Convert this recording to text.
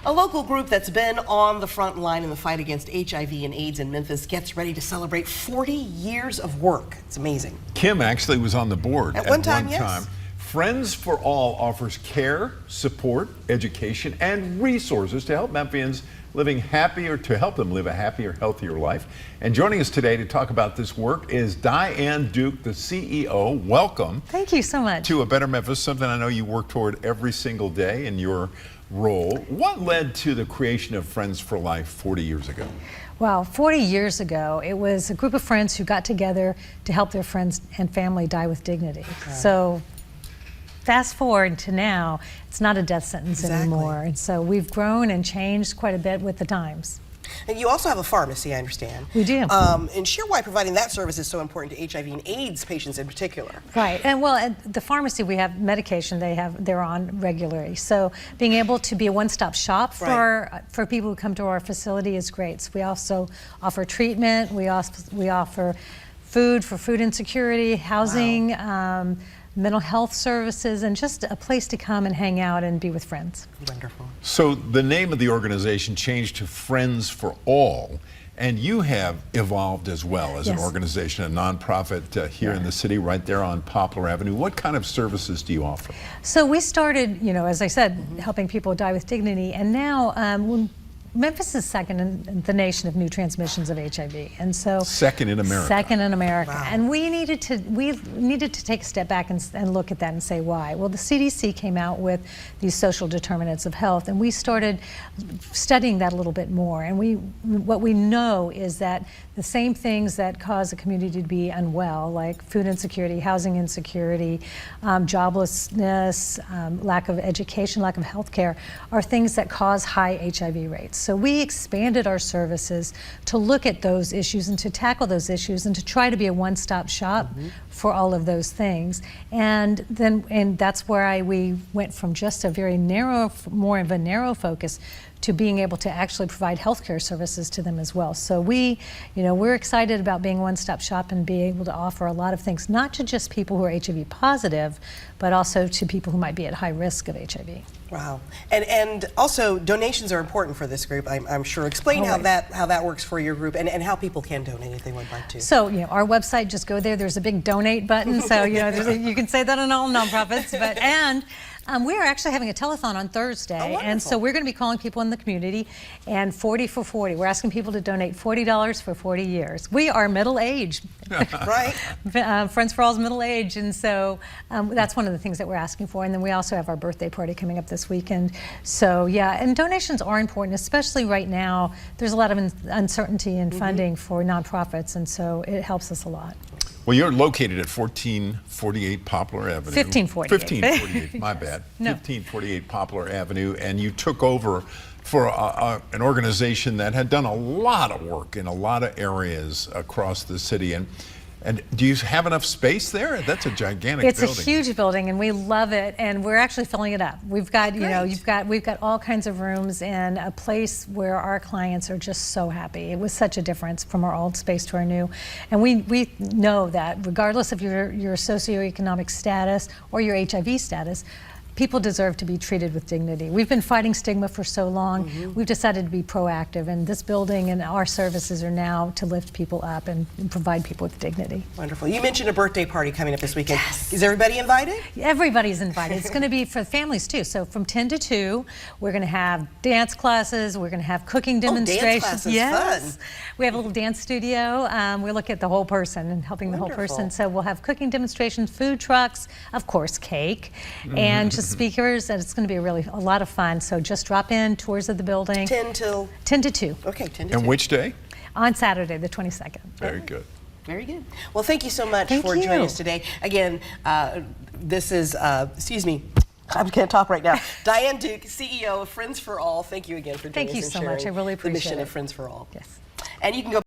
A local group that's been on the front line in the fight against HIV and AIDS in Memphis gets ready to celebrate 40 years of work. It's amazing. Kim actually was on the board at one time. Yes. Friends for All offers care, support, education, and resources to help Memphians help them live a happier, healthier life. And joining us today to talk about this work is Diane Duke, the CEO. Welcome. Thank you so much. To a Better Memphis, something I know you work toward every single day in your role. What led to the creation of Friends for Life 40 years ago? Well, 40 years ago, it was a group of friends who got together to help their friends and family die with dignity. Okay. So fast forward to now, it's not a death sentence anymore. And so we've grown and changed quite a bit with the times. And you also have a pharmacy, I understand. We do. And share why providing that service is so important to HIV and AIDS patients in particular. Right. And well, at the pharmacy, we have medication they're on regularly. So being able to be a one-stop shop for people who come to our facility is great. So we also offer treatment. We offer food for food insecurity, housing, mental health services, and just a place to come and hang out and be with friends. Wonderful. So the name of the organization changed to Friends for All, and you have evolved as well as an organization, a nonprofit here in the city, right there on Poplar Avenue. What kind of services do you offer? So we started, as I said, helping people die with dignity, and now Memphis is second in the nation of new transmissions of HIV, and so second in America. Second in America, wow. And we needed to take a step back and look at that and say why. Well, the CDC came out with these social determinants of health, and we started studying that a little bit more. And what we know is that the same things that cause a community to be unwell, like food insecurity, housing insecurity, joblessness, lack of education, lack of health care, are things that cause high HIV rates. So we expanded our services to look at those issues and to tackle those issues and to try to be a one-stop shop for all of those things. And that's where we went from just a very more of a narrow focus to being able to actually provide healthcare services to them as well. So we're excited about being a one-stop shop and being able to offer a lot of things, not to just people who are HIV positive, but also to people who might be at high risk of HIV. Wow. And also donations are important for this group, I'm sure. Explain how that works for your group and how people can donate if they would like to. So our website, just go there. There's a big donate button. So you can say that on all nonprofits. We are actually having a telethon on Thursday, and so we're going to be calling people in the community, and 40 for 40. We're asking people to donate $40 for 40 years. We are middle-aged. Right. Friends for All is middle-aged, and so that's one of the things that we're asking for. And then we also have our birthday party coming up this weekend. So yeah, and donations are important, especially right now. There's a lot of uncertainty in funding for nonprofits, and so it helps us a lot. Well, you're located at 1448 Poplar Avenue. 1548. 1548, my bad. No. 1548 Poplar Avenue, and you took over for an organization that had done a lot of work in a lot of areas across the city. And do you have enough space there? That's a gigantic building. It's a huge building, and we love it, and we're actually filling it up. We've got, we've got all kinds of rooms and a place where our clients are just so happy. It was such a difference from our old space to our new. And we know that regardless of your socioeconomic status or your HIV status, people deserve to be treated with dignity. We've been fighting stigma for so long. We've decided to be proactive, and this building and our services are now to lift people up and provide people with dignity. Wonderful. You mentioned a birthday party coming up this weekend. Yes. Is everybody invited? Everybody's invited. It's going to be for families too. So from 10 to 2, we're going to have dance classes. We're going to have cooking demonstrations. Dance classes, yes. Fun. We have a little dance studio. We look at the whole person and helping the whole person. So we'll have cooking demonstrations, food trucks, of course, cake, and just speakers, and it's going to be a lot of fun. So just drop in, tours of the building. 10 to 2. Okay, 10 to 2. And which day? On Saturday, the 22nd. Very good. Very good. Well, thank you so much for joining us today. Again, this is, excuse me, I can't talk right now. Diane Duke, CEO of Friends for All. Thank you again for joining us and sharing Thank you so much. I really appreciate it. The mission of Friends for All. Yes. And you can go